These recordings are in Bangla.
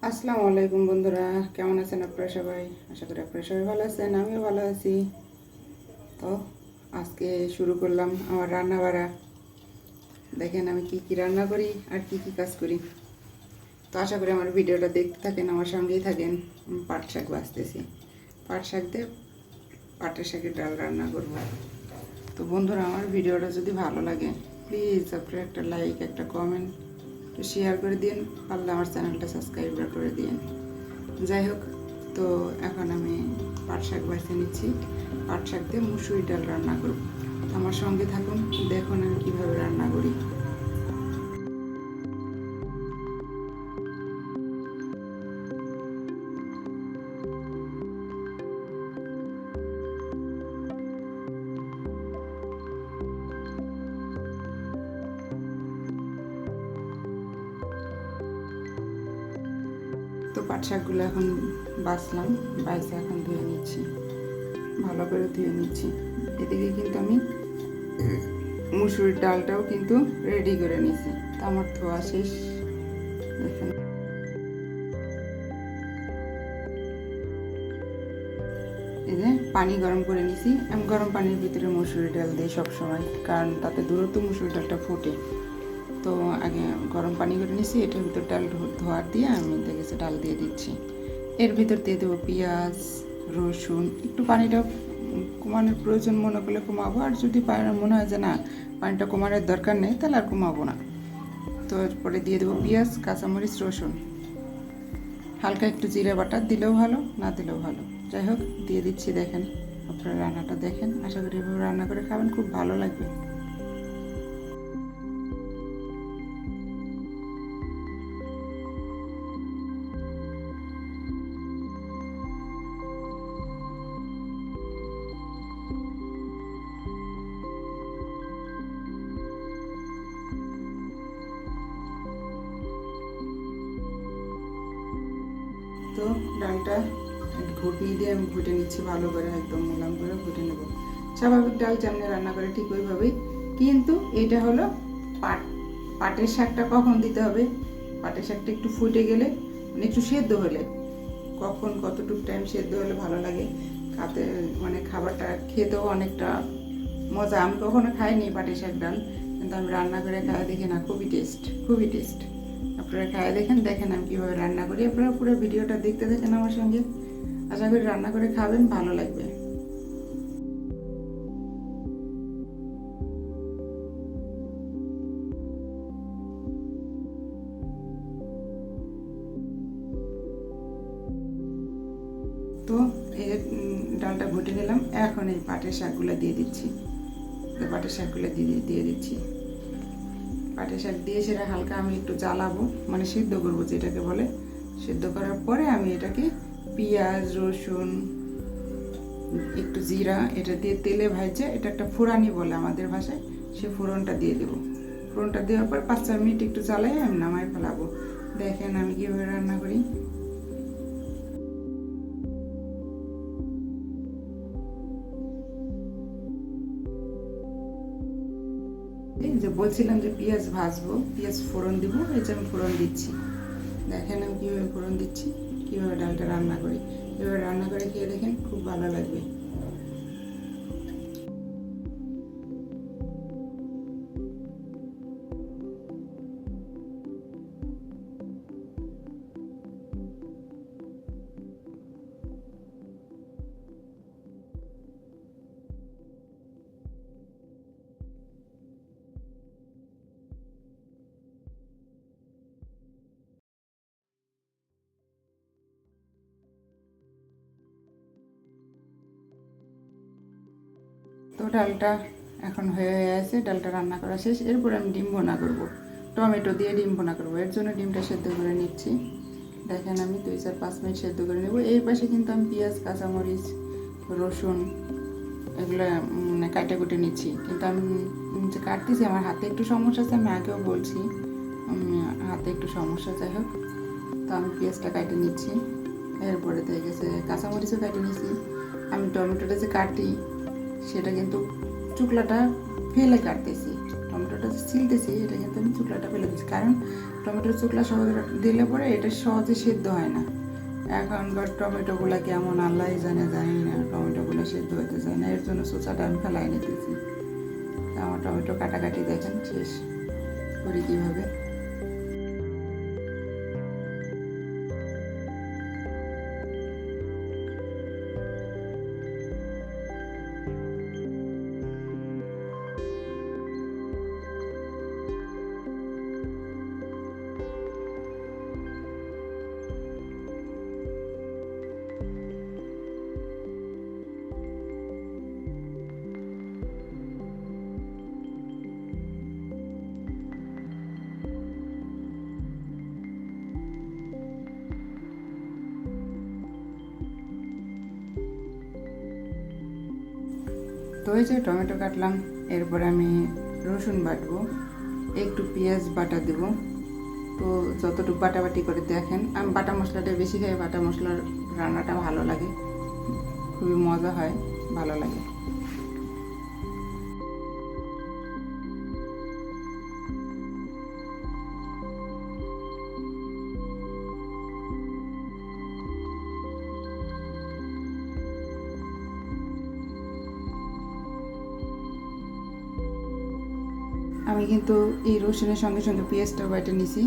আসসালামু আলাইকুম বন্ধুরা, কেমন আছেন আপনারা সবাই? আশা করি আপনারা সবাই ভালো আছেন, আমিও ভালো আছি। তো আজকে শুরু করলাম আমার রান্না বাড়া। দেখেন আমি কি কি রান্না করি আর কি কি কাজ করি। তো আশা করি আমার ভিডিওটা দেখতে থাকেন, আমার সঙ্গেই থাকেন। পাট শাক বাছতেছি, পাট শাক দিয়ে পাটের শাকের ডাল রান্না করব। তো বন্ধুরা, আমার ভিডিওটা যদি ভালো লাগে প্লিজ আপনারা একটা লাইক, একটা কমেন্ট, একটু শেয়ার করে দিন, পারলে আমার চ্যানেলটা সাবস্ক্রাইব করে দিন। যাই হোক, তো এখন আমি পাট শাক বেছে নিচ্ছি। পাট শাক দিয়ে মুসুরি ডাল রান্না করব। আমার সঙ্গে থাকুন, দেখুন আমি কীভাবে রান্না করি। তো পাট শাকগুলো এখন বাছলাম, বাইসে এখন ধুয়ে নিচ্ছি, ভালো করে ধুয়ে নিচ্ছি। এদিকে কিন্তু আমি মুসুরির ডালটাও কিন্তু রেডি করে নিয়েছি। তো আমার ধোয়া শেষ। দেখুন, এই যে পানি গরম করে নিছি। আমি গরম পানির ভিতরে মুসুরি ডাল দিই সবসময়, কারণ তাতে দ্রুত মুসুরি ডালটা ফোটে। তো আগে গরম পানি করে নিছি, এটার ভিতর ডাল ধোয়ার দিয়ে আমি দেখেছি ডাল দিয়ে দিচ্ছি। এর ভিতর দিয়ে দেবো পেঁয়াজ, রসুন। একটু পানিটা কমানোর প্রয়োজন মনে করলে কমাবো, আর যদি মনে হয় যে না পানিটা কমানোর দরকার নেই তাহলে আর কমাবো না। তো এরপরে দিয়ে দেবো পেঁয়াজ, কাঁচামরিচ, রসুন, হালকা একটু জিরে বাটা দিলেও ভালো, না দিলেও ভালো। যাই হোক, দিয়ে দিচ্ছি। দেখেন, আপনারা রান্নাটা দেখেন, আশা করি এভাবে রান্না করে খাবেন, খুব ভালো লাগবে। তো ডালটা ঘুটনি দিয়ে আমি ঘুটে নিচ্ছি ভালো করে, একদম মোলাম করে ঘুটে নেব। স্বাভাবিক ডাল যেমনি রান্না করে ঠিক ওইভাবেই, কিন্তু এটা হলো পাট। পাটের শাকটা কখন দিতে হবে? পাটের শাকটা একটু ফুটে গেলে, মানে একটু সেদ্ধ হলে, কখন কতটুকু টাইম সেদ্ধ হলে ভালো লাগে খাতে, মানে খাবারটা খেতেও অনেকটা মজা। আমি কখনো খাইনি পাটের শাক ডাল, কিন্তু আমি রান্না করে খাই দেখি না, খুবই টেস্ট, খুবই টেস্ট। আপনারা খায় দেখেন আমি কীভাবে রান্না করি। আপনারা পুরো ভিডিওটা দেখতে থাকেন আমার সঙ্গে, আশা করি রান্না করে খাবেন, ভালো লাগবে। তো এই ডালটা ঘুটে নিলাম, এখন এই পাটের শাকগুলো দিয়ে দিচ্ছি। পাটের শাকগুলো দিয়ে দিচ্ছি। পাটের শাক দিয়ে সেটা হালকা আমি একটু জ্বালাবো, মানে সিদ্ধ করবো যেটাকে বলে। সিদ্ধ করার পরে আমি এটাকে পেঁয়াজ, রসুন, একটু জিরা এটা দিয়ে তেলে ভাজে, এটা একটা ফোড়ানি বলে আমাদের ভাষায়, সে ফোড়নটা দিয়ে দেবো। ফোড়নটা দেওয়ার পর 5-4 মিনিট একটু জ্বালাই আমি নামাই ফেলাবো। দেখেন আমি কীভাবে রান্না করি। এই যে বলছিলাম যে পেঁয়াজ ভাজবো, পেঁয়াজ ফোড়ন দিব, এই যে আমি ফোড়ন দিচ্ছি। দেখেন আমি কীভাবে ফোড়ন দিচ্ছি, কীভাবে ডালটা রান্না করি। এভাবে রান্না করে খেয়ে দেখেন, খুব ভালো লাগবে। তো ডালটা এখন হয়ে আছে, ডালটা রান্না করা শেষ। এরপর আমি ডিম ভুনা করব, টমেটো দিয়ে ডিম ভুনা করব। এর জন্য ডিমটা সেদ্ধ করে নিচ্ছি। দেখেন আমি 2-4-5 মিনিট সেদ্ধ করে নেব। এই পাশে কিন্তু আমি পেঁয়াজ, কাঁচামরিচ, রসুন এগুলো মানে কাটে কুটে নিচ্ছি। কিন্তু আমি যে কাটতেছি, আমার হাতে একটু সমস্যা আছে, আমি আগেও বলছি হাতে একটু সমস্যা। যাই হোক, তো আমি পেঁয়াজটা কাটে নিচ্ছি। এরপরে দিয়ে গেছে কাঁচামরিচও কাটে নিচ্ছি। আমি টমেটোটা যে কাটি সেটা কিন্তু চুকলাটা ফেলে কাটতেছি। টমেটোটা টমেটোটা যে ছিলতেছি এটা কিন্তু আমি চুকলাটা ফেলে দিচ্ছি, কারণ টমেটোর চুকলা সহজে দিলে পরে এটা সহজে সিদ্ধ হয় না। এখনকার টমেটোগুলো কেমন আল্লাহ জানি না, টমেটোগুলো সিদ্ধ হতে চায় না, এর জন্য চোচাটা আমি ফেলাই নিতেছি। আমার টমেটো কাটাকাটি দেখেন শেষ করি কীভাবে। তো এই যে টমেটো কাটলাম, এরপর আমি রসুন বাটবো, একটু পেঁয়াজ বাটা দেব। তো যতটুকু বাটাবাটি করে দেখেন, আমি বাটা মশলাটা বেশি খাই, বাটা মশলার রান্নাটা ভালো লাগে, খুবই মজা হয়, ভালো লাগে। আমি কিন্তু এই রসুনের সঙ্গে সঙ্গে পেঁয়াজটা বাইটে নিছি,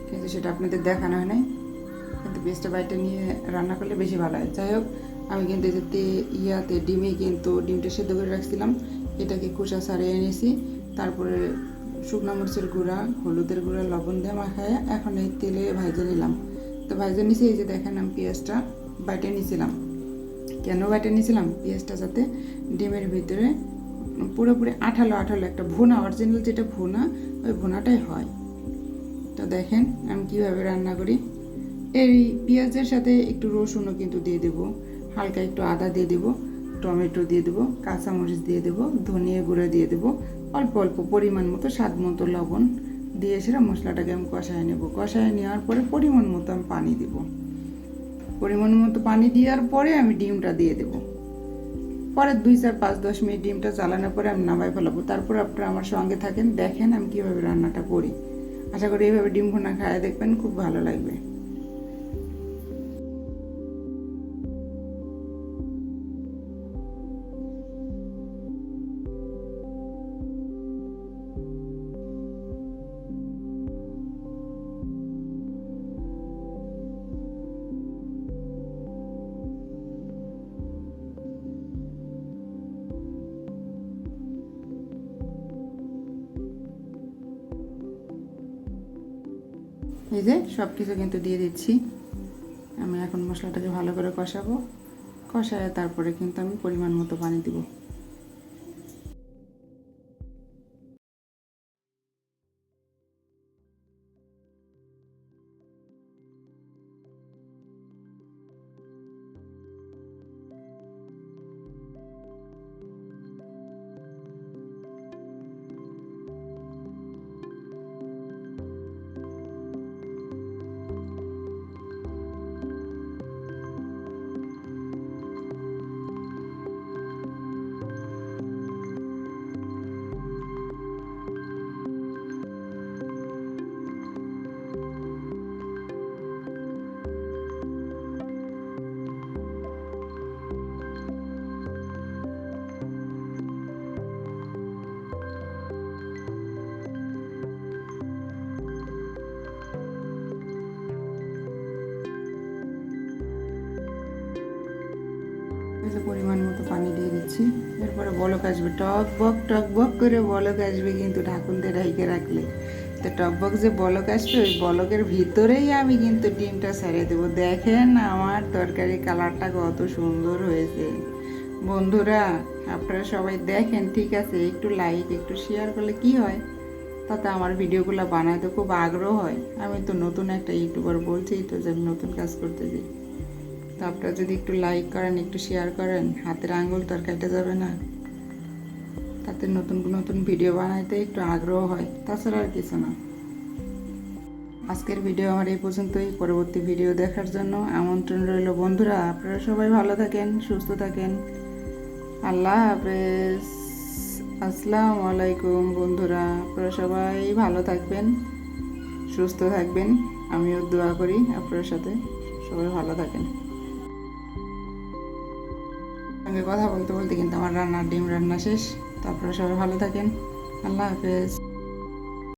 কিন্তু সেটা আপনাদের দেখানো হয় নাই, কিন্তু পেঁয়াজটা বাইটে নিয়ে রান্না করলে বেশি ভালো হয়। যাই হোক, আমি কিন্তু যেতে ডিমটা সেদ্ধ করে রাখছিলাম, এটাকে খোসা ছাড়িয়ে এনেছি, তারপরে শুকনো মরিচের গুঁড়া, হলুদের গুঁড়া, লবণ দিয়ে মাখায় এখন এই তেলে ভাজে নিলাম। তো ভাজে নিছি, এই যে দেখেন আমি পেঁয়াজটা বাইটে নিয়েছিলাম। কেন বাইটে নিয়েছিলাম? পেঁয়াজটা যাতে ডিমের ভিতরে পুরোপুরি আঠালো আঠালো একটা ভুনা, অরিজিনাল যেটা ভুনা, ওই ভুনাটাই হয়। তো দেখেন আমি কীভাবে রান্না করি। এই পেঁয়াজের সাথে একটু রসুনও কিন্তু দিয়ে দেবো, হালকা একটু আদা দিয়ে দেবো, টমেটো দিয়ে দেবো, কাঁচামরিচ দিয়ে দেবো, ধনিয়া গুঁড়ো দিয়ে দেবো, অল্প অল্প পরিমাণ মতো স্বাদ মতো লবণ দিয়ে সেটা মশলাটাকে আমি কষায় নেব। কষায় নেওয়ার পরে পরিমাণ মতো আমি পানি দেবো। পরিমাণ মতো পানি দেওয়ার পরে আমি ডিমটা দিয়ে দেবো। পরে 2, 4, 5, 10 মিনিট ডিমটা জ্বালানোর পরে আমি নামাই ফেলাবো। তারপর আপনারা আমার সঙ্গে থাকেন, দেখেন আমি কীভাবে রান্নাটা করি। আশা করি এইভাবে ডিম ভুনা খায় দেখবেন, খুব ভালো লাগবে। এই যে সব কিছু কিন্তু দিয়ে দিচ্ছি। আমি এখন মশলাটাকে ভালো করে কষাবো, কষায় তারপরে কিন্তু আমি পরিমাণ মতো পানি দিব। পরিমাণ মতো পানি দিয়ে দিচ্ছি। এরপরে বলক আসবে, টক বক করে বলক আসবে, কিন্তু ঢাকুন দিয়ে ঢাইকে রাখলে। তো টক বক যে বলক আসবে, ওই বলকের ভিতরেই আমি কিন্তু ডিমটা ছেড়ে দেবো। দেখেন আমার তরকারি কালারটা কত সুন্দর হয়েছে। বন্ধুরা আপনারা সবাই দেখেন, ঠিক আছে? একটু লাইক একটু শেয়ার করলে কি হয়, তাতে আমার ভিডিওগুলো বানাতে খুব আগ্রহ হয়। আমি তো নতুন একটা ইউটিউবার, বলছি তো যে আমি নতুন কাজ করতে যাই। তো আপনারা যদি একটু লাইক করেন, একটু শেয়ার করেন, হাতের আঙুল তো আর কেটে যাবে না, তাতে নতুন নতুন ভিডিও বানাইতে একটু আগ্রহ হয়, তাছাড়া আর কিছু না। আজকের ভিডিও আমার এই পর্যন্তই। পরবর্তী ভিডিও দেখার জন্য আমন্ত্রণ রইল। বন্ধুরা আপনারা সবাই ভালো থাকেন, সুস্থ থাকেন। আল্লাহ হাফেজ। আসসালামু আলাইকুম বন্ধুরা, আপনারা সবাই ভালো থাকবেন, সুস্থ থাকবেন। আমিও দোয়া করি আপনার সাথে সবাই ভালো থাকেন। সঙ্গে কথা বলতে বলতে কিন্তু আমার ডিম রান্না শেষ। তো আপনারা সবাই ভালো থাকেন। আল্লাহ হাফেজ।